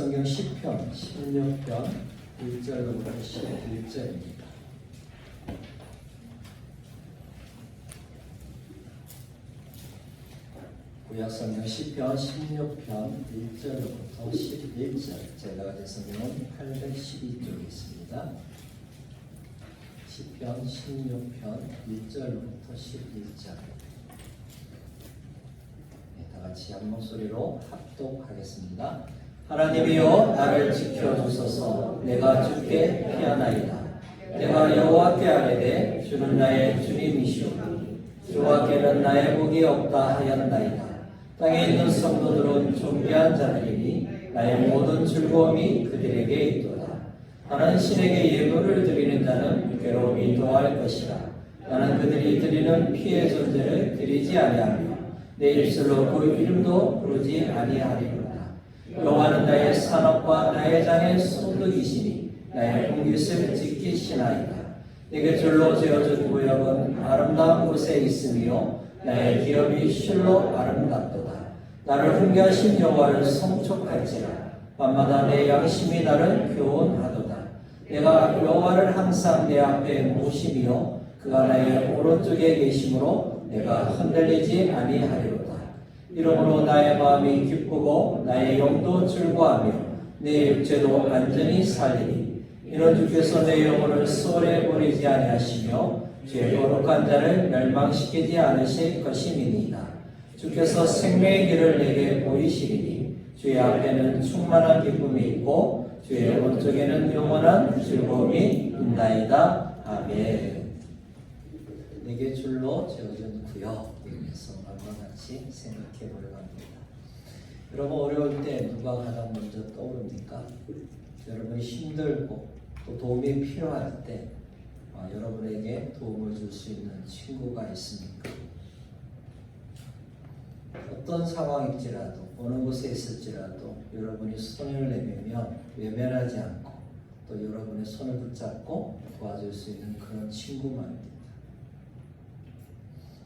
구약성경 시편 16편 1절로부터 11절입니다. 구약성경 시편 16편 1절로부터 11절, 제가 가진 성경은 812쪽에 있습니다. 시편 16편 1절로부터 11절, 다 같이 한 목소리로 합독하겠습니다. 하나님이여 나를 지켜주소서. 내가 주께 피하나이다. 내가 여호와께 아뢰되 주는 나의 주님이시오니 여호와께는 나의 복이 없다 하였나이다. 땅에 있는 성도들은 존귀한 자들이니 나의 모든 즐거움이 그들에게 있도다. 나는 신에게 예물을 드리는 자는 괴로움이 더할 것이라. 나는 그들이 드리는 피의 존재를 드리지 아니하며 내 입술로 그 이름도 부르지 아니하리로다. 여호와는 나의 산업과 나의 장의 소득이시니 나의 공깃을 지키시나이다. 내게 줄로 지어준 구역은 아름다운 곳에 있으며 나의 기업이 실로 아름답도다. 나를 훈계하신 여호와를 성촉할지라. 밤마다 내 양심이 나를 교훈하도다. 내가 여호와를 항상 내 앞에 모시며 그가 나의 오른쪽에 계심으로 내가 흔들리지 아니하리로다. 이러므로 나의 마음이 기쁘고 나의 영도 즐거워하며 내 육체도 안전히 살리니 이는 주께서 내 영혼을 소홀히 버리지 아니하시며 죄 거룩한 자를 멸망시키지 않으실 것임이니이다. 주께서 생명의 길을 내게 보이시리니 주의 앞에는 충만한 기쁨이 있고 주의 오른쪽에는 영원한 즐거움이 있나이다. 아멘. 내게 줄로 지어준 구역에서 말과 같이 생각해 보려고 합니다. 여러분, 어려울 때 누가 가장 먼저 떠오릅니까? 여러분이 힘들고 또 도움이 필요할 때 여러분에게 도움을 줄 수 있는 친구가 있습니까? 어떤 상황일지라도 어느 곳에 있을지라도 여러분이 손을 내밀면 외면하지 않고 또 여러분의 손을 붙잡고 도와줄 수 있는 그런 친구만입니다.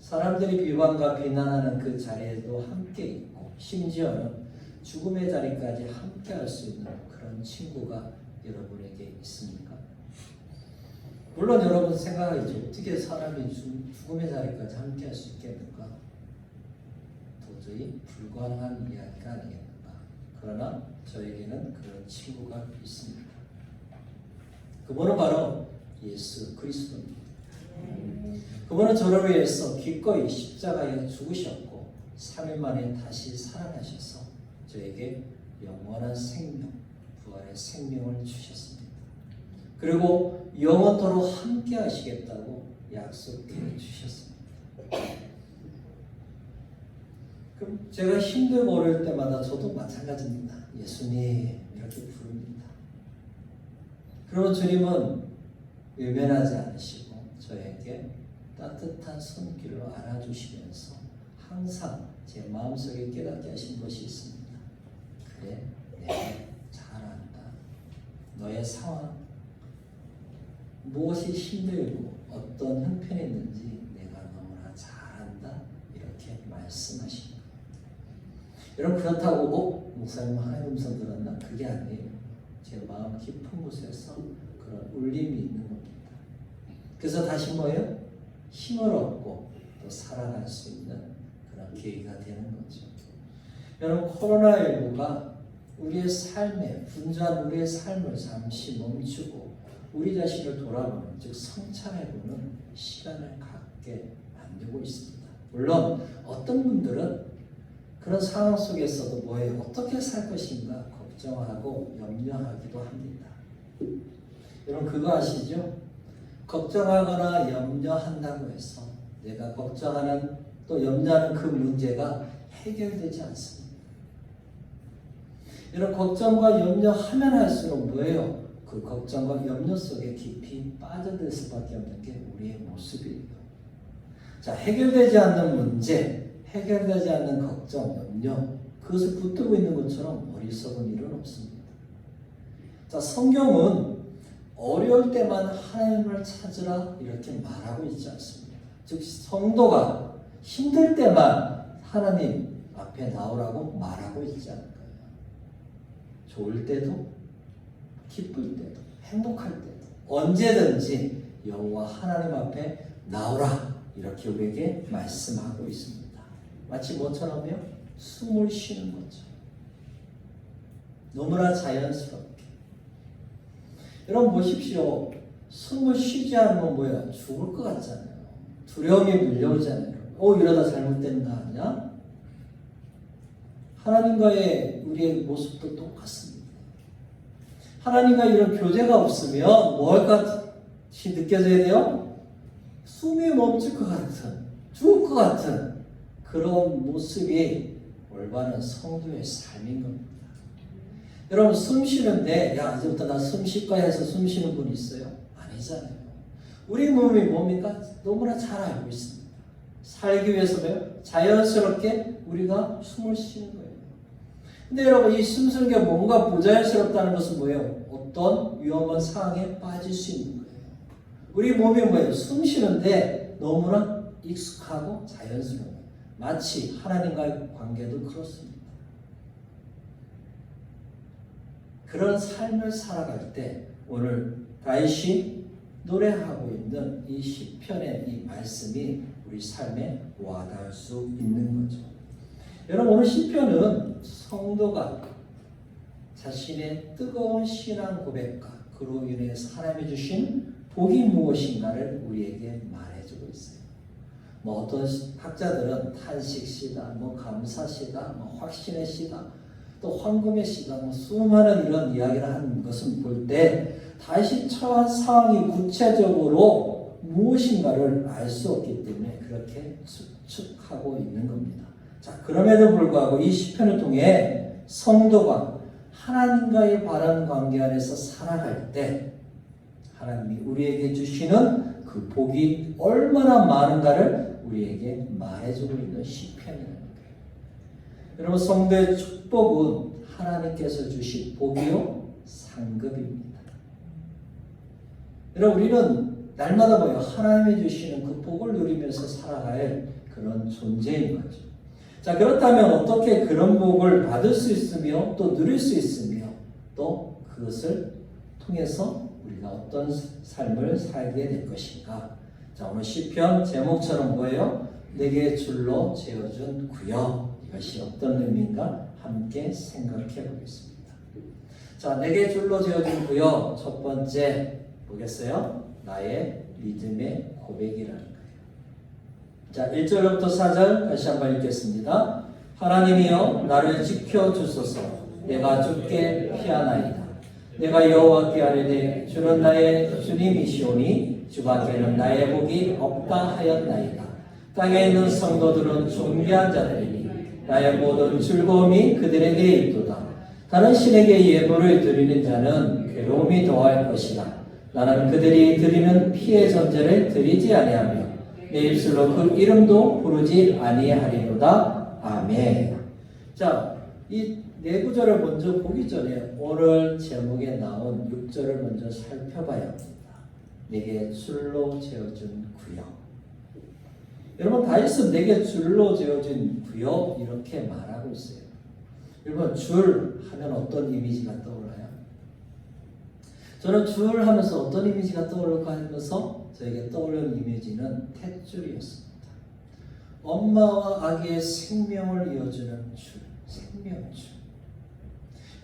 사람들이 비방과 비난하는 그 자리에도 함께 있고 심지어는 죽음의 자리까지 함께 할 수 있는 그런 친구가 여러분에게 있습니까? 물론 여러분 생각하겠죠. 어떻게 사람이 죽음의 자리까지 함께 할 수 있겠는가? 도저히 불가능한 이야기가 아니겠는가? 그러나 저에게는 그런 친구가 있습니다. 그분은 바로 예수 그리스도입니다. 그분은 저를 위해서 기꺼이 십자가에 죽으셨고 3일 만에 다시 살아나셔서 저에게 영원한 생명, 부활의 생명을 주셨습니다. 그리고 영원토록 함께 하시겠다고 약속해 주셨습니다. 그럼 제가 힘들고 어려울 때마다 저도 마찬가지입니다. 예수님 이렇게 부릅니다. 그러면 주님은 외면하지 않으시고 저에게 따뜻한 손길로 안아주시면서 항상 제 마음속에 깨닫게 하신 것이 있습니다. 그래, 내가 잘 안다. 너의 상황, 무엇이 힘들고 어떤 형편이 있는지 내가 너무나 잘 안다. 이렇게 말씀하십니다. 여러분, 그렇다고 목사님 하나님 음성 들었나? 그게 아니에요. 제 마음 깊은 곳에서 그런 울림이 있는 겁니다. 그래서 다시 뭐예요? 힘을 얻고 또 살아갈 수 있는 그런 계기가 되는 거죠. 여러분, 코로나19가 우리의 삶에, 분주한 우리의 삶을 잠시 멈추고 우리 자신을 돌아보는, 즉 성찰해보는 시간을 갖게 만들고 있습니다. 물론 어떤 분들은 그런 상황 속에서도 뭐예요? 어떻게 살 것인가 걱정하고 염려하기도 합니다. 여러분, 그거 아시죠? 걱정하거나 염려한다고 해서 내가 걱정하는 또 염려하는 그 문제가 해결되지 않습니다. 여러분, 걱정과 염려하면 할수록 뭐예요? 그 걱정과 염려 속에 깊이 빠져들 수밖에 없는 게 우리의 모습이에요. 자, 해결되지 않는 문제, 해결되지 않는 걱정, 염려, 그것을 붙들고 있는 것처럼 어리석은 일은 없습니다. 자, 성경은 어려울 때만 하나님을 찾으라 이렇게 말하고 있지 않습니다. 즉 성도가 힘들 때만 하나님 앞에 나오라고 말하고 있지 않을까요? 좋을 때도, 기쁠 때도, 행복할 때도 언제든지 여호와 하나님 앞에 나오라 이렇게 우리에게 말씀하고 있습니다. 마치 뭐처럼요? 숨을 쉬는 것처럼 너무나 자연스럽게. 여러분 보십시오. 숨을 쉬지 않으면 뭐야? 죽을 것 같잖아요. 두려움이 밀려오잖아요. 이러다 잘못되는 거 아니야? 하나님과의 우리의 모습도 똑같습니다. 하나님과 이런 교제가 없으면 뭘 같이 느껴져야 돼요? 숨이 멈출 것 같은, 죽을 것 같은 그런 모습이 올바른 성도의 삶인 겁니다. 여러분 숨 쉬는데 이제부터 나 숨쉴까 해서 숨 쉬는 분 있어요? 아니잖아요. 우리 몸이 뭡니까? 너무나 잘 알고 있습니다. 살기 위해서요 자연스럽게 우리가 숨을 쉬는 거예요. 근데 여러분 이 숨 쉬는 게 뭔가 부자연스럽다는 것은 뭐예요? 어떤 위험한 상황에 빠질 수 있는 거예요. 우리 몸이 뭐예요? 숨 쉬는데 너무나 익숙하고 자연스러워요. 마치 하나님과의 관계도 그렇습니다. 그런 삶을 살아갈 때 오늘 다윗이 노래하고 있는 이 시편의 이 말씀이 우리 삶에 와닿을 수 있는 거죠. 여러분 오늘 시편은 성도가 자신의 뜨거운 신앙 고백과 그로 인해서 하나님이 주신 복이 무엇인가를 우리에게 말해주고 있어요. 어떤 학자들은 탄식시다, 감사시다, 확신의 시다, 또 황금의 시다, 수많은 이런 이야기를 하는 것을 볼 때 다시 처한 상황이 구체적으로 무엇인가를 알 수 없기 때문에 그렇게 추측하고 있는 겁니다. 자, 그럼에도 불구하고 이 시편을 통해 성도가 하나님과의 바른 관계 안에서 살아갈 때 하나님이 우리에게 주시는 그 복이 얼마나 많은가를 우리에게 말해주고 있는 시편이라는 거예요. 여러분 성도의 축복은 하나님께서 주신 복이요 상급입니다. 여러분 우리는 날마다 뭐예요? 하나님이 주시는 그 복을 누리면서 살아갈 그런 존재인 거죠. 자, 그렇다면 어떻게 그런 복을 받을 수 있으며 또 누릴 수 있으며 또 그것을 통해서 우리가 어떤 삶을 살게 될 것인가? 자, 오늘 시편 제목처럼 뭐예요? 내게 줄로 재어준 구역. 이것이 어떤 의미인가? 함께 생각해 보겠습니다. 자, 내게 줄로 재어준 구역. 첫 번째 보겠어요? 나의 믿음의 고백이라는 거예요. 자, 1절부터 4절 다시 한번 읽겠습니다. 하나님이여 나를 지켜주소서. 내가 주께 피하나이다. 내가 여호와께 아뢰되 주는 나의 주님이시오니 주밖에는 나의 복이 없다 하였나이다. 땅에 있는 성도들은 존귀한 자들이니 나의 모든 즐거움이 그들에게 있도다. 다른 신에게 예물을 드리는 자는 괴로움이 더할 것이다. 나는 그들이 드리는 피의 전제를 드리지 아니하며 내 입술로 그 이름도 부르지 아니하리로다. 아멘. 자, 이 네 구절을 먼저 보기 전에 오늘 제목에 나온 6절을 먼저 살펴봐야 합니다. 내게 줄로 재어준 구역. 여러분 다윗은 내게 줄로 재어준 구역 이렇게 말하고 있어요. 여러분 줄 하면 어떤 이미지가 떠올라요? 저는 줄 하면서 어떤 이미지가 떠오를까 하면서 저에게 떠오르는 이미지는 탯줄이었습니다. 엄마와 아기의 생명을 이어주는 줄, 생명줄.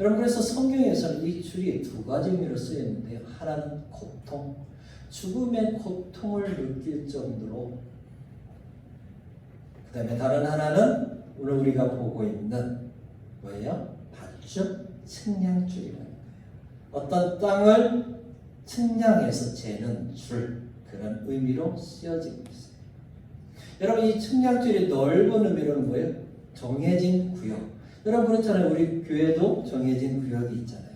여러분 그래서 성경에서는 이 줄이 두 가지 의미로 쓰였는데요. 하나는 고통, 죽음의 고통을 느낄 정도로, 그 다음에 다른 하나는 오늘 우리가 보고 있는 뭐예요? 밧줄, 측량줄이라는 거예요. 어떤 땅을 측량해서 재는 줄, 그런 의미로 쓰여지고 있어요. 여러분 이 측량줄이 넓은 의미로는 뭐예요? 정해진 구역. 여러분 그렇잖아요. 우리 교회도 정해진 구역이 있잖아요.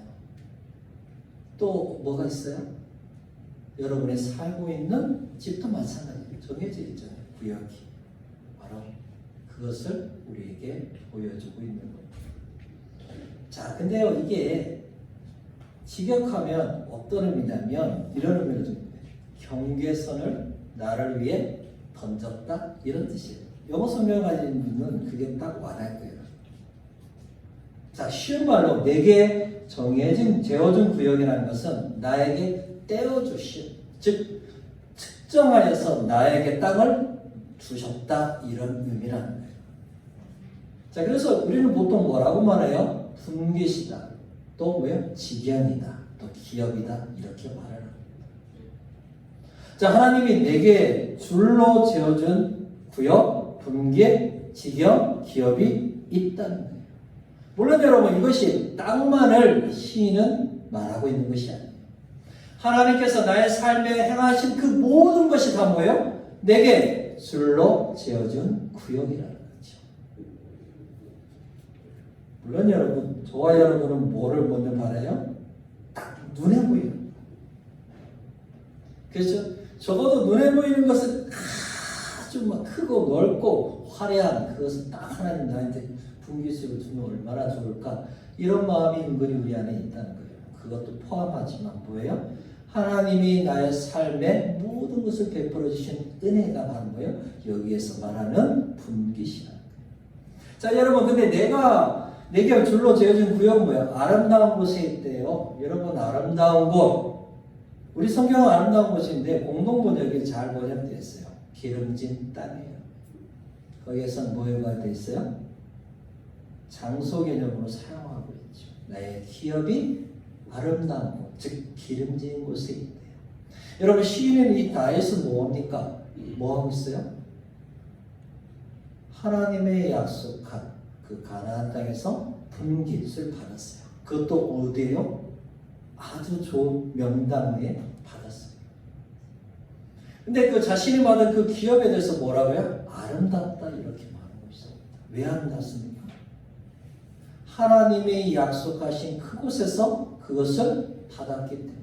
또 뭐가 있어요? 여러분이 살고 있는 집도 마찬가지예요. 정해져 있잖아요. 구역이. 바로 그것을 우리에게 보여주고 있는 거예요. 자, 근데요 이게 직역하면 어떤 의미냐면 이런 의미로 줍니다. 경계선을 나를 위해 던졌다 이런 뜻이에요. 영어 성경을 가진 분은 그게 딱 와닿을 거예요. 자, 쉬운 말로 내게 정해진 재워준 구역이라는 것은 나에게 떼어주신, 즉 특정하여서 나에게 땅을 주셨다, 이런 의미라는 거예요. 자, 그래서 우리는 보통 뭐라고 말해요? 분깃이다, 또 뭐예요? 직연이다, 또 기업이다, 이렇게 말을 합니다. 자, 하나님이 내게 줄로 재어준 구역, 분깃, 직연, 기업이 있다는 거예요. 물론 여러분, 이것이 땅만을 시인은 말하고 있는 것이 아니에요. 하나님께서 나의 삶에 행하신 그 모든 것이 다 뭐예요? 내게 줄로 지어준 구역이라는 거죠. 물론 여러분, 저와 여러분은 뭐를 먼저 말해요? 딱 눈에 보이는. 그렇죠? 적어도 눈에 보이는 것은 아주 막 크고 넓고 화려한 그것을 딱 하나님 나한테 분깃으로 주면 얼마나 좋을까, 이런 마음이 은근히 우리 안에 있다는 거예요. 그것도 포함하지만 뭐예요? 하나님이 나의 삶에 모든 것을 베풀어 주신 은혜가 바로 뭐예요? 여기에서 말하는 분깃이라는 거예요. 자, 여러분, 근데 내게 줄로 재어준 구역은 뭐예요? 아름다운 곳에 있대요. 여러분, 아름다운 곳, 우리 성경은 아름다운 곳인데 공동 번역이 잘 번역되어 있어요. 기름진 땅이에요. 거기에서 뭐가 되어 있어요? 장소 개념으로 사용하고 있죠. 나의 기업이 아름다운 곳, 즉 기름진 곳에 있대요. 여러분, 시인은 이 다윗은 뭐합니까? 뭐하고 있어요? 하나님의 약속한 그 가나안 땅에서 분깃을 받았어요. 그것도 어디에요? 아주 좋은 명당에 받았어요. 근데 그 자신이 받은 그 기업에 대해서 뭐라고요? 아름답다, 이렇게 말하고 있습니다. 왜 아름답습니까? 하나님이 약속하신 그곳에서 그것을 받았기 때문에,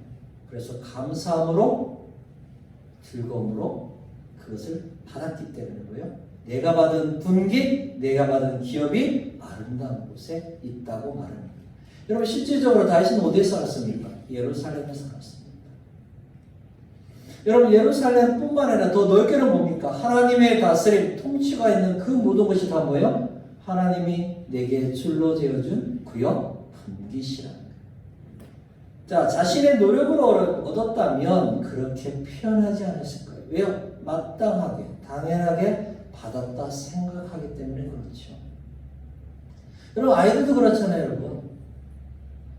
그래서 감사함으로, 즐거움으로 그것을 받았기 때문에 뭐예요? 내가 받은 분깃, 내가 받은 기업이 아름다운 곳에 있다고 말합니다. 여러분, 실질적으로 다윗은 어디에 살았습니까? 예루살렘에 살았습니다. 여러분, 예루살렘뿐만 아니라 더 넓게는 뭡니까? 하나님의 다스림, 통치가 있는 그 모든 것이 다 뭐예요? 하나님이 내게 줄로 재어준 구역, 분깃이라는 거예요. 자, 자신의 노력으로 얻었다면 그렇게 표현하지 않았을 거예요. 왜요? 마땅하게, 당연하게 받았다 생각하기 때문에 그렇죠. 여러분, 아이들도 그렇잖아요, 여러분.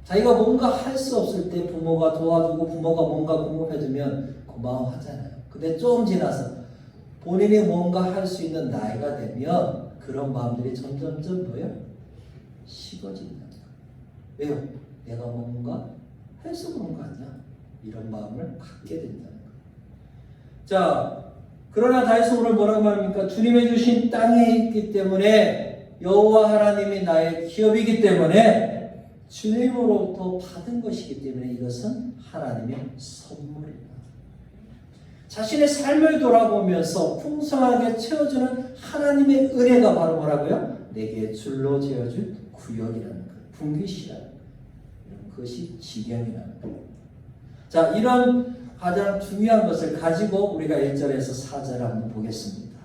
자기가 뭔가 할 수 없을 때 부모가 도와주고 부모가 뭔가 공급해주면 고마워하잖아요. 근데 좀 지나서 본인이 뭔가 할 수 있는 나이가 되면 그런 마음들이 점점점 뭐예요? 식어진다. 왜요? 내가 뭔가 해서 그런 거 아니야? 이런 마음을 갖게 된다는 거예요. 자, 그러나 다윗은 오늘 뭐라고 말합니까? 주님의 주신 땅에 있기 때문에, 여호와 하나님이 나의 기업이기 때문에, 주님으로부터 받은 것이기 때문에 이것은 하나님의 선물입니다. 자신의 삶을 돌아보면서 풍성하게 채워주는 하나님의 은혜가 바로 뭐라고요? 내게 줄로 재어준 구역이라는 거예요. 분깃이라는 거예요. 그것이 직연이라는 거예요. 자, 이런 가장 중요한 것을 가지고 우리가 1절에서 4절을 한번 보겠습니다.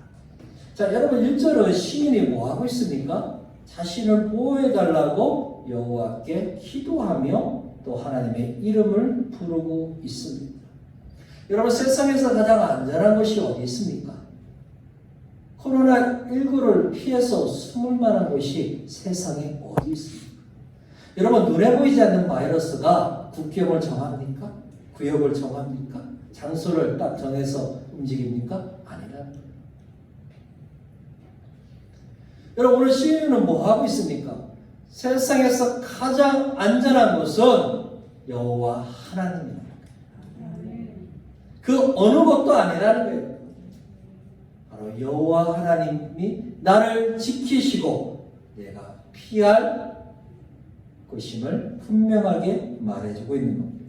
자, 여러분, 1절은 시인이 뭐하고 있습니까? 자신을 보호해달라고 여호와께 기도하며 또 하나님의 이름을 부르고 있습니다. 여러분, 세상에서 가장 안전한 것이 어디 있습니까? 코로나19를 피해서 숨을 만한 곳이 세상에 어디 있습니까? 여러분, 눈에 보이지 않는 바이러스가 국경을 정합니까? 구역을 정합니까? 장소를 딱 정해서 움직입니까? 아니라는 거예요. 여러분, 오늘 시인은 뭐 하고 있습니까? 세상에서 가장 안전한 곳은 여호와 하나님입니다. 그 어느 것도 아니라는 거예요. 바로 여호와 하나님이 나를 지키시고 내가 피할 것임을 분명하게 말해주고 있는 겁니다.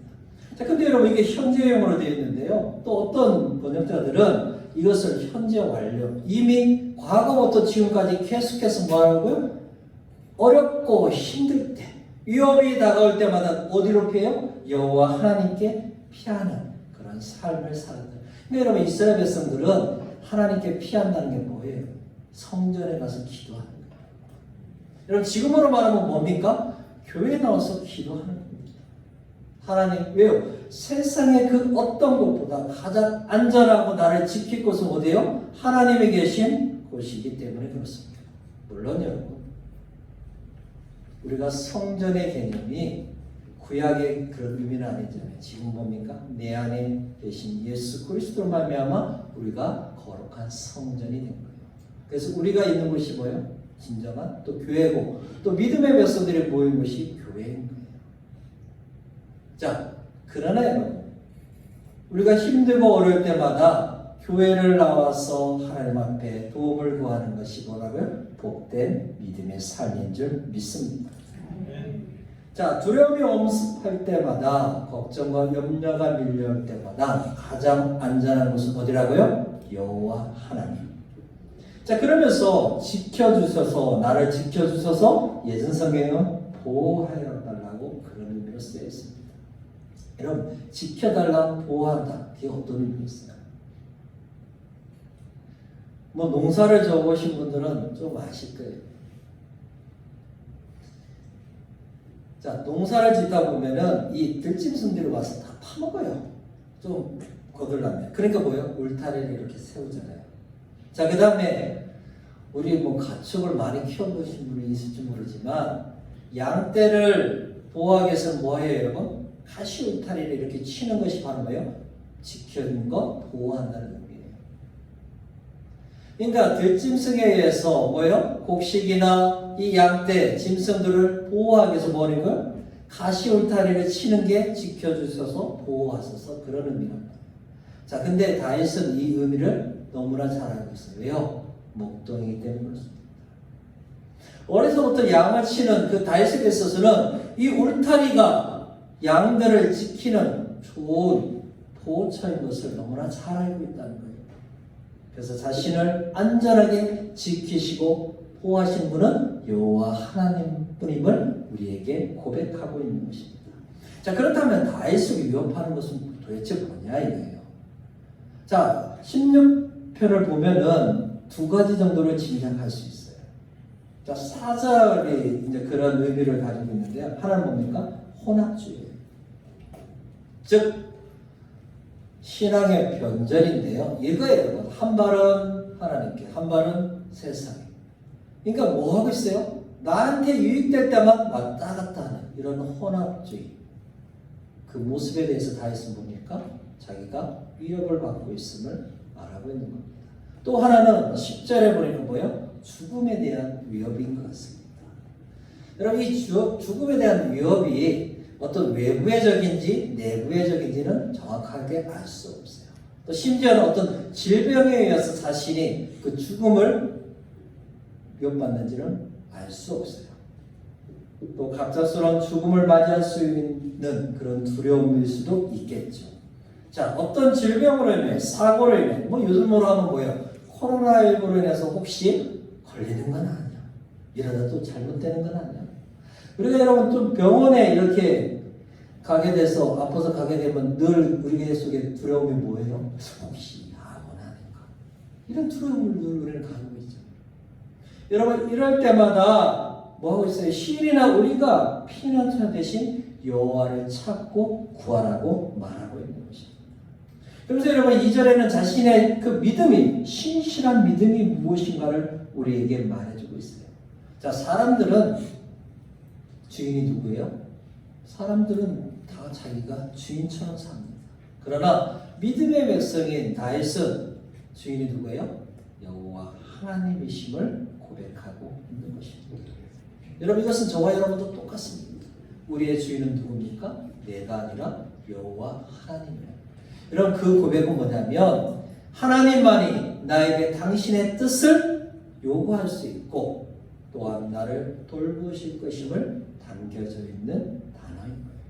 자, 근데 여러분, 이게 현재형으로 되어 있는데요. 또 어떤 번역자들은 이것을 현재 완료, 이미 과거부터 지금까지 계속해서 말하고요. 어렵고 힘들 때, 위험이 다가올 때마다 어디로 피해요? 여호와 하나님께 피하는 그런 삶을 살았다. 근데 여러분, 이스라엘 백성들은 하나님께 피한다는 게 뭐예요? 성전에 가서 기도하는 거예요. 여러분, 지금으로 말하면 뭡니까? 교회에 나와서 기도하는 거예요. 하나님, 왜요? 세상의 그 어떤 것보다 가장 안전하고 나를 지킬 곳은 어디예요? 하나님이 계신 곳이기 때문에 그렇습니다. 물론 여러분, 우리가 성전의 개념이 구약의 그런 의미는 아니잖아요. 지금 뭡니까? 내 안에 계신 예수 그리스도로 말미암아 우리가 거룩한 성전이 된 거예요. 그래서 우리가 있는 곳이 뭐예요? 진정한 또 교회고, 또 믿음의 백성들이 모인 곳이 교회인 거예요. 자, 그러나 여러분, 우리가 힘들고 어려울 때마다 교회를 나와서 하나님 앞에 도움을 구하는 것이 뭐라고요? 복된 믿음의 삶인 줄 믿습니다. 자, 두려움이 엄습할 때마다, 걱정과 염려가 밀려올 때마다 가장 안전한 곳은 어디라고요? 여호와 하나님. 자, 그러면서 지켜주셔서, 나를 지켜주셔서 예전 성경은 보호하여 달라고 그런 의미로 쓰여 있습니다. 여러분, 지켜달라, 보호한다. 그게 어떤 의미였어요? 뭐 농사를 지어보신 분들은 좀 아실 거예요. 자, 농사를 짓다 보면은 이 들짐승들이 와서 다 파먹어요. 좀 거들라면. 그러니까 뭐예요? 울타리를 이렇게 세우잖아요. 자, 그 다음에 우리 뭐 가축을 많이 키워보신 분이 있을지 모르지만 양떼를 보호하기 위해서는 뭐예요, 여러분? 가시 울타리를 이렇게 치는 것이 바로 뭐예요? 지키는 것, 보호한다는 의미예요. 그러니까 들짐승에 의해서 뭐예요? 곡식이나 이 양떼, 짐승들을 보호하기 위해서 뭐하는 거예요? 가시 울타리를 치는 게 지켜주셔서 보호하셔서 그런 의미랍니다. 자, 근데 다윗은 이 의미를 너무나 잘 알고 있어요. 왜요? 목동이기 때문에 그렇습니다. 어려서부터 양을 치는 그 다윗에게 있어서는 이 울타리가 양들을 지키는 좋은 보호처인 것을 너무나 잘 알고 있다는 거예요. 그래서 자신을 안전하게 지키시고 보호하신 분은 여호와 하나님뿐임을 우리에게 고백하고 있는 것입니다. 자, 그렇다면 다윗을 위협하는 것은 도대체 뭐냐 이거예요. 자, 16편을 보면은 두 가지 정도를 짐작할 수 있어요. 자, 4절이 이제 그런 의미를 가지고 있는데요. 하나는 뭡니까? 혼합주의예요. 즉, 신앙의 변절인데요. 이거예요. 한 발은 하나님께, 한 발은 세상에. 그러니까 뭐 하고 있어요? 나한테 유익될 때만 왔다 갔다 하는 이런 혼합주의. 그 모습에 대해서 다윗은 뭡니까? 자기가 위협을 받고 있음을 말하고 있는 겁니다. 또 하나는 10절에 보니까 뭐예요? 죽음에 대한 위협인 것 같습니다. 여러분, 이 죽음에 대한 위협이 어떤 외부적인지 내부적인지는 정확하게 알 수 없어요. 또 심지어는 어떤 질병에 의해서 자신이 그 죽음을 위협받는지는 알 수 없어요. 또 갑작스러운 죽음을 맞이할 수 있는 그런 두려움일 수도 있겠죠. 자, 어떤 질병으로 인해, 사고로 인해, 뭐 요즘으로 하면 뭐예요? 코로나19로 인해서 혹시 걸리는 건 아니야. 이러다 또 잘못되는 건 아니야. 우리가 여러분 좀 병원에 이렇게 가게 돼서 아파서 가게 되면 늘 우리 속에 두려움이 뭐예요? 혹시 암은 아닌가? 이런 두려움을 늘 우리는 가지고 있죠. 여러분, 이럴 때마다 뭐 하고 있어요? 시인이나 우리가 피난처 대신 여호와를 찾고 구하라고 말하고 있는 것입니다. 그래서 여러분, 2절에는 자신의 그 믿음이, 신실한 믿음이 무엇인가를 우리에게 말해주고 있어요. 자, 사람들은 주인이 누구예요? 사람들은 다 자기가 주인처럼 삽니다. 그러나 믿음의 백성인 다윗은 주인이 누구예요? 여호와 하나님이심을 고백하고 있는 것입니다. 여러분, 이것은 저와 여러분도 똑같습니다. 우리의 주인은 누굽니까? 내가 아니라 여호와 하나님이에요. 여러분, 그 고백은 뭐냐면 하나님만이 나에게 당신의 뜻을 요구할 수 있고 또한 나를 돌보실 것임을 담겨져 있는 단어인 거예요.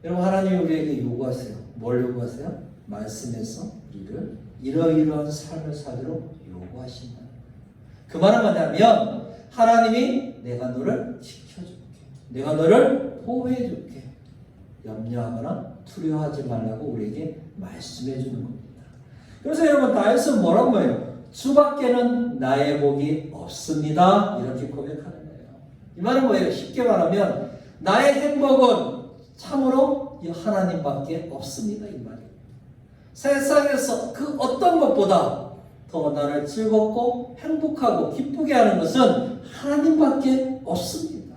여러분, 하나님이 우리에게 요구하세요. 뭘 요구하세요? 말씀에서 우리를 이러이러한 삶을 살도록 요구하신다. 그 말은 뭐냐면 하나님이 내가 너를 지켜줄게. 내가 너를 보호해줄게. 염려하거나 두려워하지 말라고 우리에게 말씀해 주는 겁니다. 그래서 여러분, 다윗은 뭐라고 해요? 주밖에는 나의 복이 없습니다. 이렇게 고백하는 거예요. 이 말은 뭐예요? 쉽게 말하면 나의 행복은 참으로 이 하나님밖에 없습니다. 이 말이에요. 세상에서 그 어떤 것보다 더 나를 즐겁고 행복하고 기쁘게 하는 것은 하나님밖에 없습니다.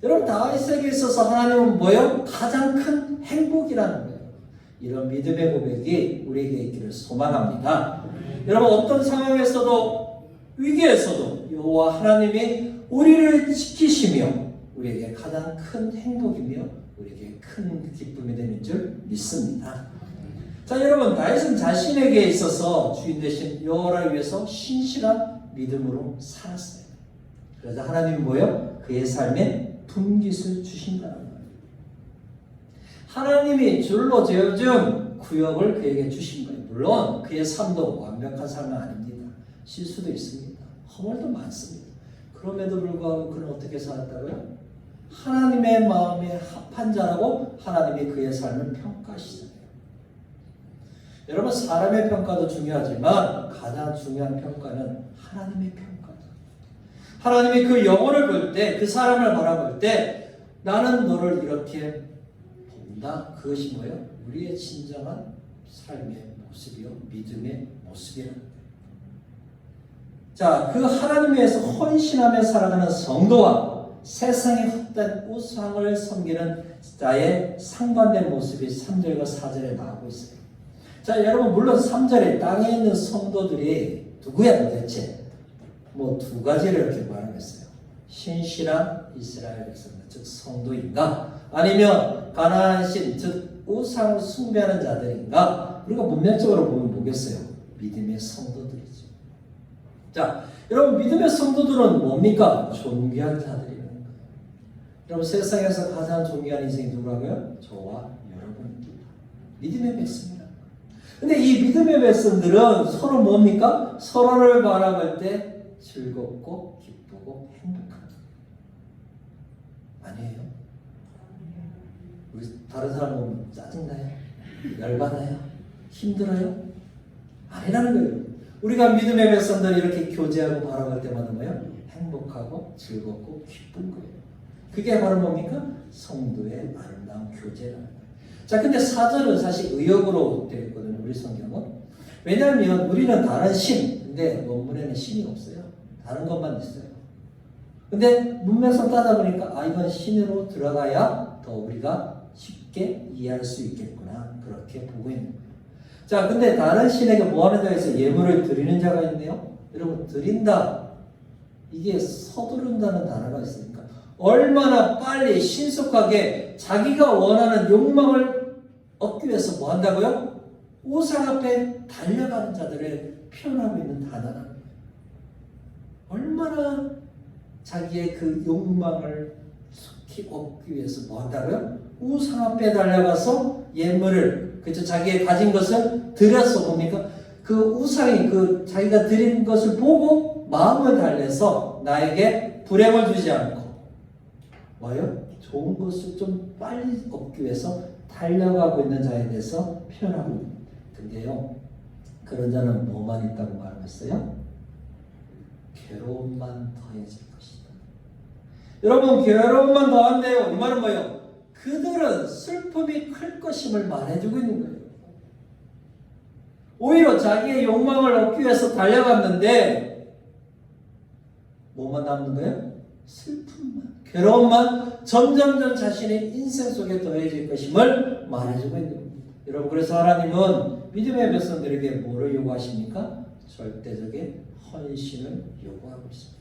여러분, 다윗에게 있어서 하나님은 뭐예요? 가장 큰 행복이라는 거예요. 이런 믿음의 고백이 우리에게 있기를 소망합니다. 여러분, 어떤 상황에서도 위기에서도 여호와 하나님이 우리를 지키시며 우리에게 가장 큰 행복이며 우리에게 큰 기쁨이 되는 줄 믿습니다. 자, 여러분, 다윗은 자신에게 있어서 주인 되신 여호와를 위해서 신실한 믿음으로 살았어요. 그래서 하나님은 뭐예요? 그의 삶에 분깃을 주신다는 거예요. 하나님이 줄로 재어준 구역을 그에게 주신 거예요. 물론 그의 삶도 완벽한 삶은 아닙니다. 실수도 있습니다. 허물도 많습니다. 그럼에도 불구하고 그는 어떻게 살았다고요? 하나님의 마음에 합한 자라고 하나님이 그의 삶을 평가하시잖아요. 여러분, 사람의 평가도 중요하지만 가장 중요한 평가는 하나님의 평가다. 하나님이 그 영혼을 볼 때, 그 사람을 바라볼 때 나는 너를 이렇게 본다. 그것이 뭐예요? 우리의 진정한 삶의 모습이요, 믿음의 모습이라는 거예요. 자, 그 하나님 위해서 헌신하며 살아가는 성도와 세상의 헛된 우상을 섬기는 자의 상반된 모습이 3절과 4절에 나오고 있어요. 자, 여러분, 물론 3절에 땅에 있는 성도들이 누구야 도대체? 뭐 두 가지를 이렇게 말하겠어요. 신실한 이스라엘 백성들, 즉 성도인가? 아니면 가나안 신, 즉 우상을 숭배하는 자들인가? 우리가 문맥적으로 보면 뭐겠어요? 믿음의 성도들이죠. 자, 여러분, 믿음의 성도들은 뭡니까? 존귀한 자들이라는 거예요. 여러분, 세상에서 가장 존귀한 인생이 누구라고요? 저와 여러분입니다. 믿음의 백성이라는 거예요. 근데 이 믿음의 백성들은 서로 뭡니까? 서로를 바라볼 때 즐겁고 기쁘고 행복합니다. 아니에요? 우리 다른 사람 보면 짜증나요? 열받아요? 힘들어요? 아니라는 거예요. 우리가 믿음의 백성들이 이렇게 교제하고 바라볼 때마다 뭐예요? 행복하고 즐겁고 기쁜 거예요. 그게 바로 뭡니까? 성도의 아름다운 교제라는 거예요. 자, 근데 4절은 사실 의역으로 되어 있거든요. 우리 성경은. 왜냐하면 우리는 다른 신, 근데 원문에는 신이 없어요. 다른 것만 있어요. 근데 문맥상 따져보니까 이건 신으로 들어가야 더 우리가 쉽게 이해할 수 있겠구나. 그렇게 보고 있는 거예요. 자, 근데 다른 신에게 뭐 하는 자가 있어요? 예물을 드리는 자가 있네요. 여러분, 드린다. 이게 서두른다는 단어가 있으니까 얼마나 빨리 신속하게 자기가 원하는 욕망을 얻기 위해서 뭐 한다고요? 우상 앞에 달려가는 자들을 표현하고 있는 단어라는 거예요. 얼마나 자기의 그 욕망을 속히 얻기 위해서 뭐 한다고요? 우상 앞에 달려가서 예물을, 그렇죠, 자기의 가진 것을 드려서 뭡니까? 그 우상이 그 자기가 드린 것을 보고 마음을 달래서 나에게 불행을 주지 않고 뭐요? 좋은 것을 좀 빨리 얻기 위해서 달려가고 있는 자에 대해서 표현하고 있습니다. 근데요, 그런 자는 뭐만 있다고 말했어요? 괴로움만 더해질 것이다. 여러분, 괴로움만 더한데요. 이 말은 뭐예요? 그들은 슬픔이 클 것임을 말해주고 있는 거예요. 오히려 자기의 욕망을 얻기 위해서 달려갔는데 뭐만 남는 거예요? 슬픔만, 괴로움만 점점점 자신의 인생 속에 더해질 것임을 말해주고 있는 겁니다. 여러분, 그래서 하나님은 믿음의 백성들에게 뭐를 요구하십니까? 절대적인 헌신을 요구하고 있습니다.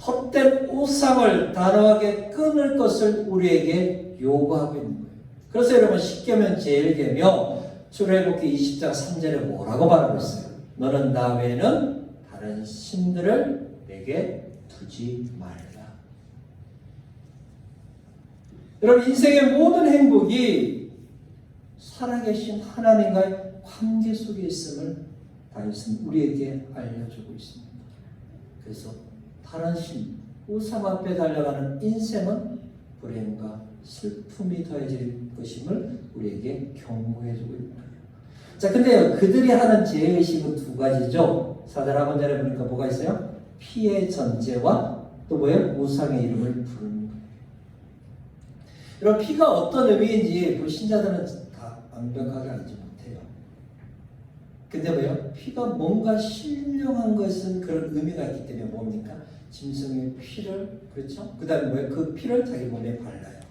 헛된 우상을 단호하게 끊을 것을 우리에게 요구하고 있는 거예요. 그래서 여러분, 십계명 제1계명 출애굽기 20장 3절에 뭐라고 말하고 있어요? 너는 나 외에는 다른 신들을 내게 두지 말라. 여러분, 인생의 모든 행복이 살아계신 하나님과의 관계 속에 있음을 다윗은 우리에게 알려주고 있습니다. 그래서 다른 신, 우상 앞에 달려가는 인생은 불행과 슬픔이 더해질 것임을 우리에게 경고해주고 있는 거예요. 자, 근데요, 그들이 하는 죄의식은 두 가지죠. 4절 하반절에 보니까 뭐가 있어요? 피해 전제와 또 또 뭐예요? 우상의 이름을 부르는 거예요. 여러분, 피가 어떤 의미인지 불신자들은 다 완벽하게 알지 못해요. 근데 뭐예요? 피가 뭔가 신령한 것은 그런 의미가 있기 때문에 뭡니까? 짐승의 피를, 그렇죠? 그 다음에 뭐예요? 그 피를 자기 몸에 발라요.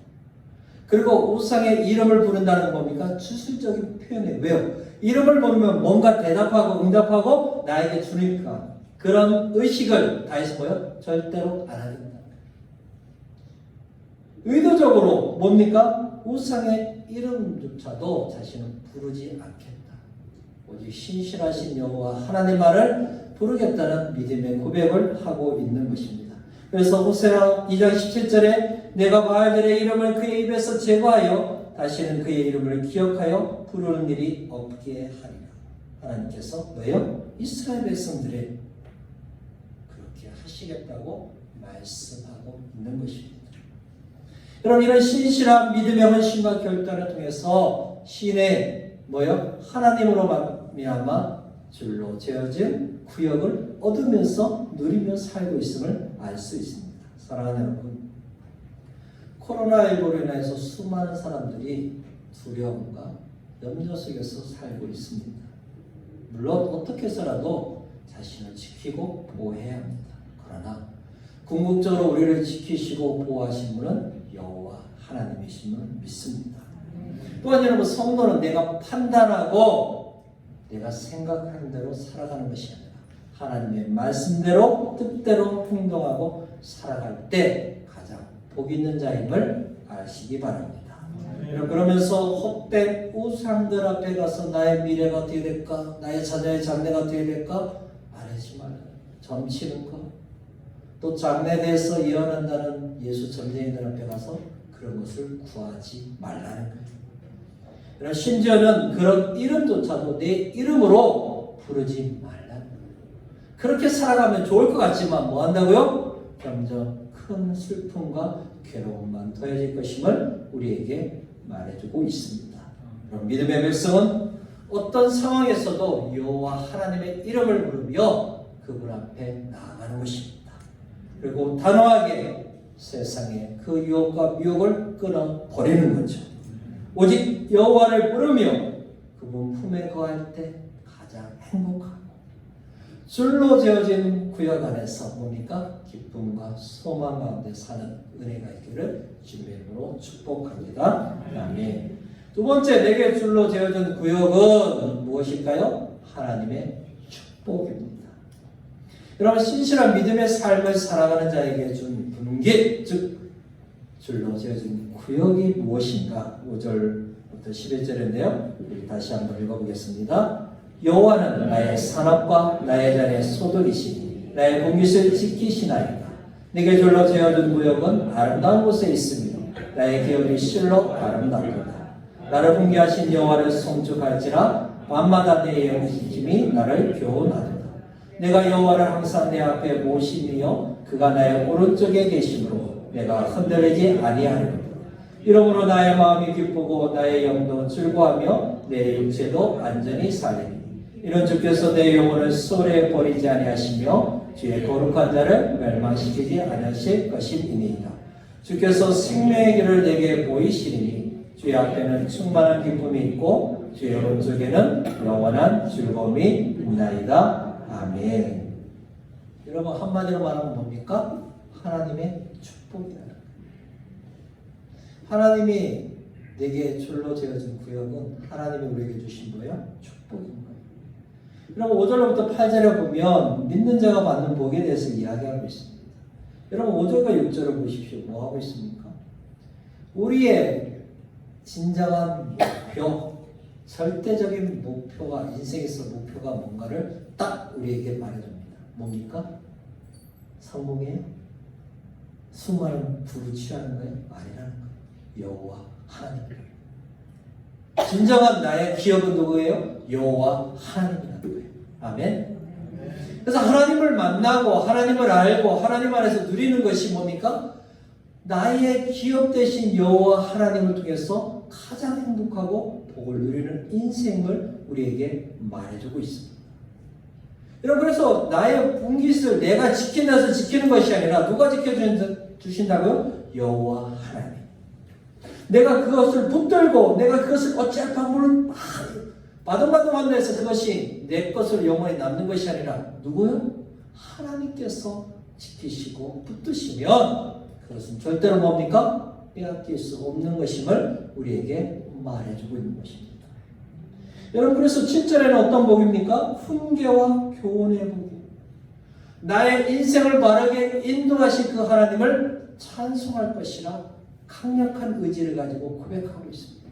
그리고 우상의 이름을 부른다는 건 뭡니까? 주술적인 표현이에요. 왜요? 이름을 부르면 뭔가 대답하고 응답하고 나에게 주니까 그런 의식을 다해서 뭐예요? 절대로 안 하게 된다. 의도적으로 뭡니까? 우상의 이름조차도 자신은 부르지 않겠다. 오직 신실하신 여호와 하나님만을 부르겠다는 믿음의 고백을 하고 있는 것입니다. 그래서 호세아 2장 17절에 내가 바알들의 이름을 그의 입에서 제거하여 다시는 그의 이름을 기억하여 부르는 일이 없게 하리라. 하나님께서 뭐예요? 이스라엘 백성들의 그렇게 하시겠다고 말씀하고 있는 것입니다. 여러분, 이런 신실한 믿음의 헌신과 결단을 통해서 신의 뭐요? 하나님으로 말미암아 줄로 재어진 구역을 얻으면서 누리며 살고 있음을 알 수 있습니다. 사랑하는 여러분, 코로나19로 인해서 수많은 사람들이 두려움과 염려 속에서 살고 있습니다. 물론 어떻게 해서라도 자신을 지키고 보호해야 합니다. 그러나 궁극적으로 우리를 지키시고 보호하신 분은 여호와 하나님이심을 믿습니다. 또한 여러분, 성도는 내가 판단하고 내가 생각하는 대로 살아가는 것이 아니라 하나님의 말씀대로 뜻대로 행동하고 살아갈 때 가장 복 있는 자임을 아시기 바랍니다. 그러면서 헛된 우상들 앞에 가서 나의 미래가 어떻게 될까? 나의 자녀의 장래가 어떻게 될까? 말하지 말아요. 점치는 것. 또 장래에 대해서 예언한다는 예수 점쟁이들 앞에 가서 그런 것을 구하지 말라는 거예요. 심지어는 그런 이름조차도 내 이름으로 부르지 말라는 거예요. 그렇게 살아가면 좋을 것 같지만 뭐 한다고요? 점점 큰 슬픔과 괴로움만 더해질 것임을 우리에게 말해주고 있습니다. 그럼 믿음의 백성은 어떤 상황에서도 여호와 하나님의 이름을 부르며 그분 앞에 나아가는 것입니다. 그리고 단호하게 세상의 그 유혹과 미혹을 끊어버리는 거죠. 오직 여호와를 부르며 그분 품에 거할 때 가장 행복하고 줄로 재어진 구역 안에서 뭡니까? 기쁨과 소망 가운데 사는 은혜가 있기를 주님의 이름으로 축복합니다. 아멘. 두 번째, 내게 줄로 재어진 구역은 무엇일까요? 하나님의 축복입니다. 여러분, 신실한 믿음의 삶을 살아가는 자에게 준 분기, 즉 줄로 재어진 구역이 무엇인가? 5절부터 11절인데요. 우리 다시 한번 읽어보겠습니다. 여호와는 나의 산업과 나의 잔의 소득이시니 나의 분깃을 지키시나이다. 내게 줄로 재어준 구역은 아름다운 곳에 있으며 나의 기업이 실로 아름답도다. 나를 분기하신 여호와를 송축할지라 밤마다 내 영심이 나를 교훈하도다. 내가 여호와를 항상 내 앞에 모시며 그가 나의 오른쪽에 계심으로 내가 흔들리지 아니하리로다. 이러므로 나의 마음이 기쁘고 나의 영도 즐거워하며 내 육체도 안전히 살리니 이런 주께서 내 영혼을 소홀히 버리지 아니하시며 주의 거룩한 자를 멸망시키지 아니하실 것임이니이다. 주께서 생명의 길을 내게 보이시리니 주의 앞에는 충만한 기쁨이 있고 주의 오른쪽에는 영원한 즐거움이 있나이다. 아멘. 여러분, 한마디로 말하면 뭡니까? 하나님의 축복이라는 거예요. 하나님이 내게 줄로 재어진 구역은 하나님이 우리에게 주신 거예요? 축복인 거예요. 여러분, 5절부터 8절에 보면 믿는 자가 받는 복에 대해서 이야기하고 있습니다. 여러분, 5절과 6절을 보십시오. 뭐 하고 있습니까? 우리의 진정한 목표, 절대적인 목표가, 인생에서 목표가 뭔가를 딱 우리에게 말해줍니다. 뭡니까? 성공이에요? 수많은 부를 취하는 거예요? 아니라는 거예요. 여호와 하나님. 진정한 나의 기업은 누구예요? 여호와 하나님이라는 거예요. 아멘. 그래서 하나님을 만나고 하나님을 알고 하나님 안에서 누리는 것이 뭡니까? 나의 기업 대신 여호와 하나님을 통해서 가장 행복하고 복을 누리는 인생을 우리에게 말해주고 있습니다. 여러분, 그래서 나의 분깃을 내가 지킨다서 지키는 것이 아니라 누가 지켜주신다고요? 여호와 하나님. 내가 그것을 붙들고 내가 그것을 어찌할 방법을 막 바둥바둥한 데서 그것이 내 것으로 영원히 남는 것이 아니라 누구요? 하나님께서 지키시고 붙드시면 그것은 절대로 뭡니까? 빼앗길 수 없는 것임을 우리에게 말해주고 있는 것입니다. 여러분, 그래서 7절에는 어떤 복입니까? 훈계와 교훈의 복이에요. 나의 인생을 바르게 인도하신 그 하나님을 찬송할 것이라 강력한 의지를 가지고 고백하고 있습니다.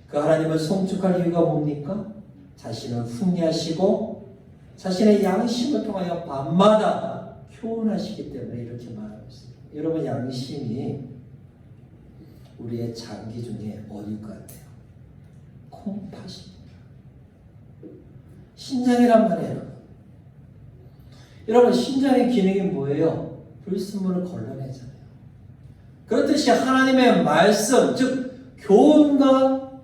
그 하나님을 송축할 이유가 뭡니까? 자신을 훈계하시고 자신의 양심을 통하여 밤마다 교훈하시기 때문에 이렇게 말하고 있습니다. 여러분, 양심이 우리의 장기 중에 어디일 것 같아요? 콩팥입니다. 신장이란 말이에요. 여러분, 신장의 기능이 뭐예요? 불순물을 걸러내잖아요. 그렇듯이 하나님의 말씀, 즉 교훈과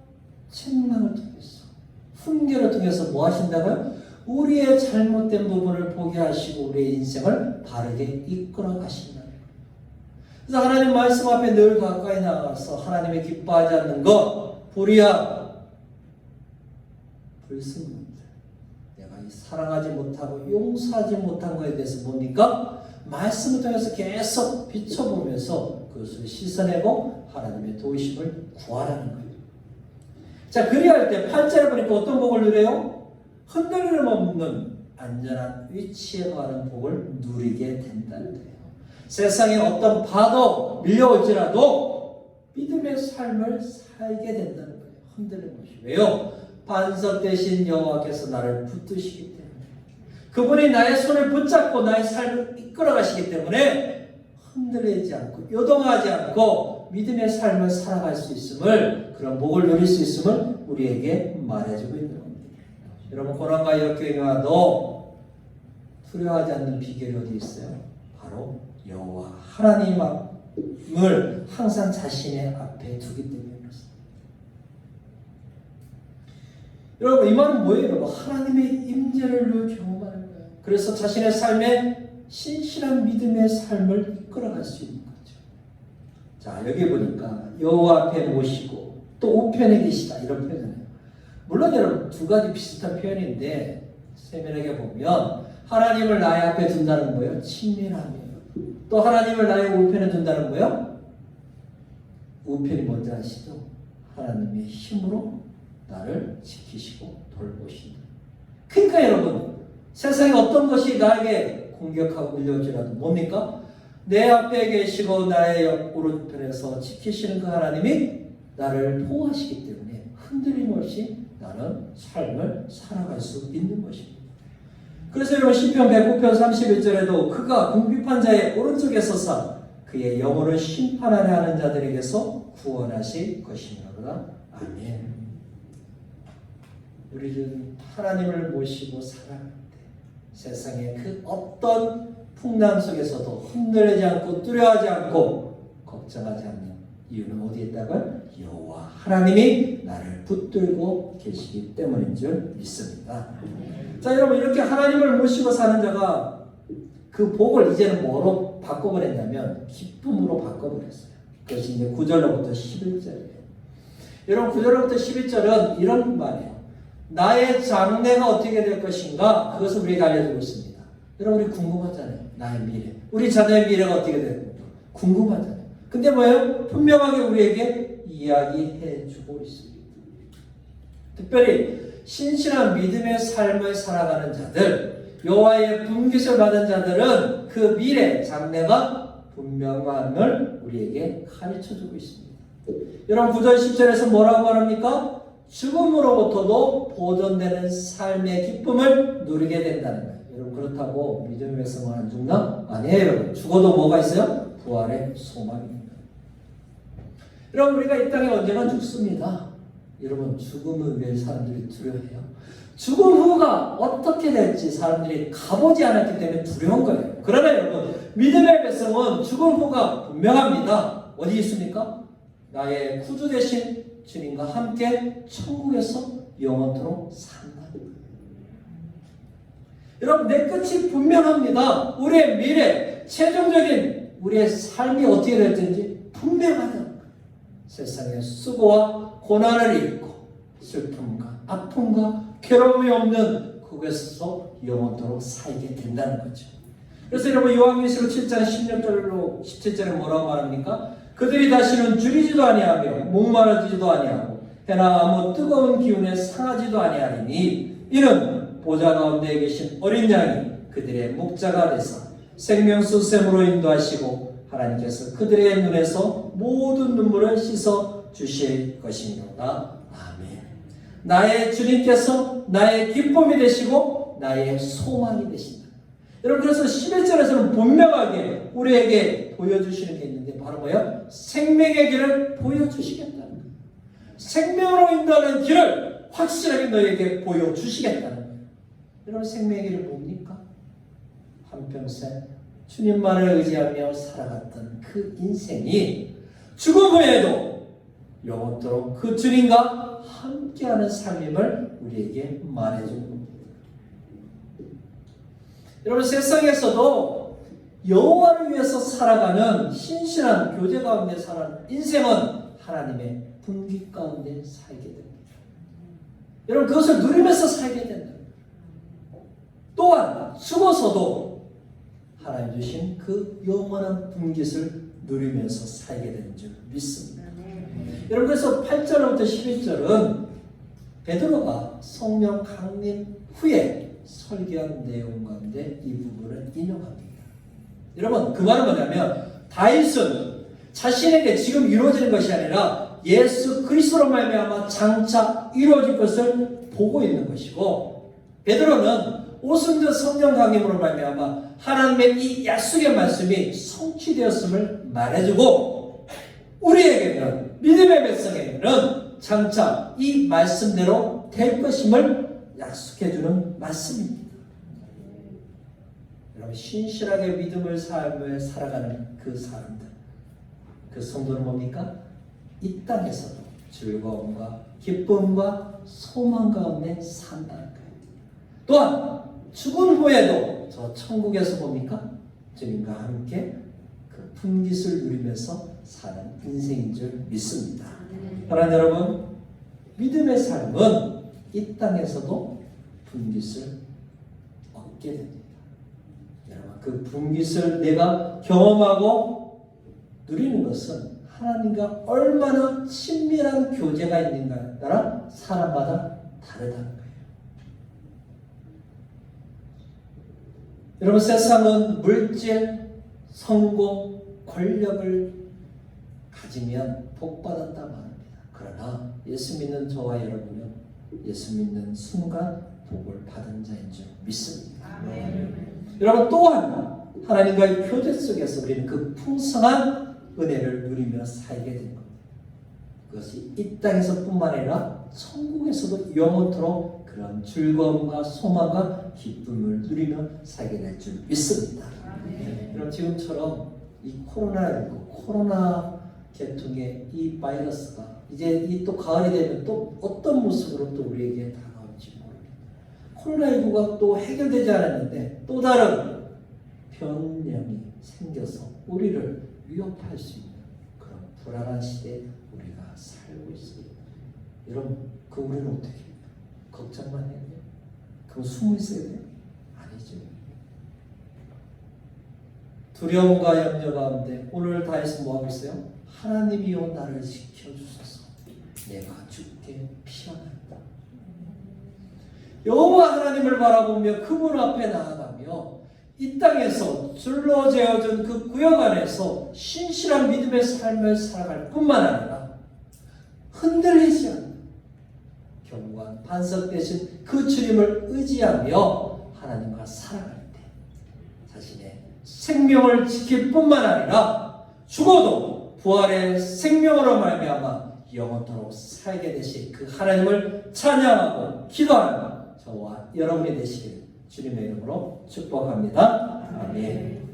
책망을 통해서, 훈계를 통해서 뭐 하신다고요? 우리의 잘못된 부분을 보게 하시고 우리의 인생을 바르게 이끌어 가신다는 거예요. 그래서 하나님 말씀 앞에 늘 가까이 나가서 하나님이 기뻐하지 않는 것, 불의함, 불순물들, 내가 사랑하지 못하고 용서하지 못한 것에 대해서 뭡니까? 말씀을 통해서 계속 비춰보면서 그것을 씻어내고 하나님의 도우심을 구하라는 거예요. 자, 그리할 때 8절에 보니까 어떤 복을 누려요? 흔들림 없는 안전한 위치에 가는 복을 누리게 된다는 거예요. 세상에 어떤 파도 밀려올지라도 믿음의 삶을 살게 된다는 거예요. 흔들림 없이. 왜요? 반석 대신 여호와께서 나를 붙드시기 때문에, 그분이 나의 손을 붙잡고 나의 삶을 이끌어 가시기 때문에 흔들리지 않고 요동하지 않고 믿음의 삶을 살아갈 수 있음을, 그런 복을 누릴 수 있음을 우리에게 말해주고 있는 겁니다. 여러분, 고난과 역경이 와도 두려워하지 않는 비결이 어디 있어요? 바로 여호와 하나님을 항상 자신의 앞에 두기 때문에 그렇습니다. 여러분, 이 말은 뭐예요? 여러분, 하나님의 임재를 늘 경험하는 거예요. 그래서 자신의 삶에 신실한 믿음의 삶을 이끌어갈 수 있는 거죠. 자, 여기 보니까 여호와 앞에 모시고 또 우편에 계시다, 이런 표현이에요. 물론 여러분, 두 가지 비슷한 표현인데 세밀하게 보면 하나님을 나의 앞에 둔다는 거예요. 친밀함이에요. 또 하나님을 나의 우편에 둔다는 거예요. 우편이 뭔지 아시죠? 하나님의 힘으로 나를 지키시고 돌보신다. 그러니까 여러분, 세상에 어떤 것이 나에게 공격하고 밀려올지라도 뭡니까? 내 앞에 계시고 나의 오른편에서 지키시는 그 하나님이 나를 보호하시기 때문에 흔들림 없이 나는 삶을 살아갈 수 있는 것입니다. 그래서 여러분, 시편 109편 31절에도 그가 궁핍한 자의 오른쪽에 서서 그의 영혼을 심판하려 하는 자들에게서 구원하실 것이니라. 아멘. 우리는 하나님을 모시고 살아갈 때 세상의 그 어떤 풍랑 속에서도 흔들리지 않고 두려워하지 않고 걱정하지 않는 이유는 어디에 있다고요? 여호와 하나님이 나를 붙들고 계시기 때문인 줄 믿습니다. 자, 여러분, 이렇게 하나님을 모시고 사는 자가 그 복을 이제는 뭐로 바꿔버렸냐면 기쁨으로 바꿔버렸어요. 그것이 이제 9절로부터 11절이에요. 여러분, 9절로부터 11절은 이런 말이에요. 나의 장래가 어떻게 될 것인가, 그것을 우리에게 알려주고 있습니다. 여러분, 우리 궁금하잖아요. 나의 미래, 우리 자녀의 미래가 어떻게 될까 궁금하잖아요. 근데 뭐예요? 분명하게 우리에게 이야기해주고 있습니다. 특별히 신실한 믿음의 삶을 살아가는 자들, 여호와의 분깃을 받은 자들은 그 미래, 장래가 분명함을 우리에게 가르쳐주고 있습니다. 여러분, 9절 10절에서 뭐라고 말합니까? 죽음으로부터도 보존되는 삶의 기쁨을 누리게 된다는 거예요. 여러분, 그렇다고 믿음에서만 안 죽나? 아니에요. 여러분, 죽어도 뭐가 있어요? 부활의 소망입니다. 여러분, 우리가 이 땅에 언제나 죽습니다. 여러분, 죽음을 왜 사람들이 두려워해요? 죽음 후가 어떻게 될지 사람들이 가보지 않았기 때문에 두려운 거예요. 그러나 여러분, 믿음의 백성은 죽음 후가 분명합니다. 어디 있습니까? 나의 구주 되신 주님과 함께 천국에서 영원토록 산다는 거예요. 여러분, 내 끝이 분명합니다. 우리의 미래, 최종적인 우리의 삶이 어떻게 될지 분명하다. 세상의 수고와 고난을 잊고 슬픔과 아픔과 괴로움이 없는 그곳에서 영원토록 살게 된다는 거죠. 그래서 여러분, 요한계시록 7장 16절로 17절에 뭐라고 말합니까? 그들이 다시는 줄이지도 아니하며 목마르지도 아니하고 해나 아무 뜨거운 기운에 상하지도 아니하리니 이는 보좌 가운데 계신 어린 양이 그들의 목자가 되사 생명수 샘으로 인도하시고 하나님께서 그들의 눈에서 모든 눈물을 씻어 주실 것이니라. 아멘. 나의 주님께서 나의 기쁨이 되시고 나의 소망이 되신다. 여러분, 그래서 11절에서는 분명하게 우리에게 보여주시는 게 있는데 바로 뭐예요? 생명의 길을 보여주시겠다는 거예요. 생명으로 인도하는 길을 확실하게 너에게 보여주시겠다는 거예요. 여러분, 생명의 길은 뭡니까? 한평생 주님만을 의지하며 살아갔던 그 인생이 죽음 후에도 영원토록 그 주님과 함께하는 삶임을 우리에게 말해주는 겁니다. 여러분, 세상에서도 여호와를 위해서 살아가는 신실한 교제 가운데 사는 인생은 하나님의 분기 가운데 살게 됩니다. 여러분, 그것을 누리면서 살게 된다. 또한 죽어서도 하나님 주신 그 영원한 분깃을 누리면서 살게 되는 줄 믿습니다. 여러분, 그래서 8절부터 11절은 베드로가 성령 강림 후에 설교한 내용 가운데 이 부분을 인용합니다. 여러분, 그 말은 뭐냐면 다윗은 자신에게 지금 이루어지는 것이 아니라 예수 그리스도로 말미암아 장차 이루어질 것을 보고 있는 것이고, 베드로는 오순절 성령 강림으로 말미암아 하나님의 이 약속의 말씀이 성취되었음을 말해주고, 우리에게는 믿음의 백성에게는 장차 이 말씀대로 될 것임을 약속해주는 말씀입니다. 여러분, 신실하게 믿음을 삶을 살아가는 그 사람들, 그 성도는 뭡니까? 이 땅에서도 즐거움과 기쁨과 소망 가운데 산다는 거예요. 또한 죽은 후에도 저 천국에서 뭡니까? 주님과 함께 그 분깃을 누리면서 사는 인생인 줄 믿습니다. 사랑하는 여러분, 믿음의 삶은 이 땅에서도 분깃을 얻게 됩니다. 여러분, 그 분깃을 내가 경험하고 누리는 것은 하나님과 얼마나 친밀한 교제가 있는가에 따라 사람마다 다르다는 거예요. 여러분, 세상은 물질, 성공, 권력을 가지면 복받았다 말합니다. 그러나 예수 믿는 저와 여러분은 예수 믿는 순간 복을 받은 자인 줄 믿습니다. 여러분, 또한 하나님과의 교제 속에서 우리는 그 풍성한 은혜를 누리며 살게 된 겁니다. 그것이 이 땅에서 뿐만 아니라 천국에서도 영원토록 그런 즐거움과 소망과 기쁨을 누리며 살게 될 줄 믿습니다. 여러분, 지금처럼 이 코로나 계통의 이 바이러스가 이제 이 또 가을이 되면 또 어떤 모습으로 또 우리에게 다가올지 모릅니다. 코로나19가 또 해결되지 않았는데 또 다른 변명이 생겨서 우리를 위협할 수 있는 그런 불안한 시대에 우리가 살고 있습니다. 여러분, 그 우리는 어떻게 해요? 걱정만 해야 돼요? 그럼 숨어 있어야 돼요? 아니죠. 두려움과 염려 가운데 오늘 다해서 뭐 하고 있어요? 하나님이여 나를 지켜주소서. 내가 주께 피하나이다. 여호와 하나님을 바라보며 그분 앞에 나아가며 이 땅에서 줄로 재어준 그 구역 안에서 신실한 믿음의 삶을 살아갈 뿐만 아니라 흔들리지 않는 견고한 반석 대신 그 주님을 의지하며 하나님과 살아갈 때 자신의 생명을 지킬 뿐만 아니라 죽어도 부활의 생명으로 말미암아 영원토록 살게 되실 그 하나님을 찬양하고 기도하는 저와 여러분이 되시길 주님의 이름으로 축복합니다. 아멘.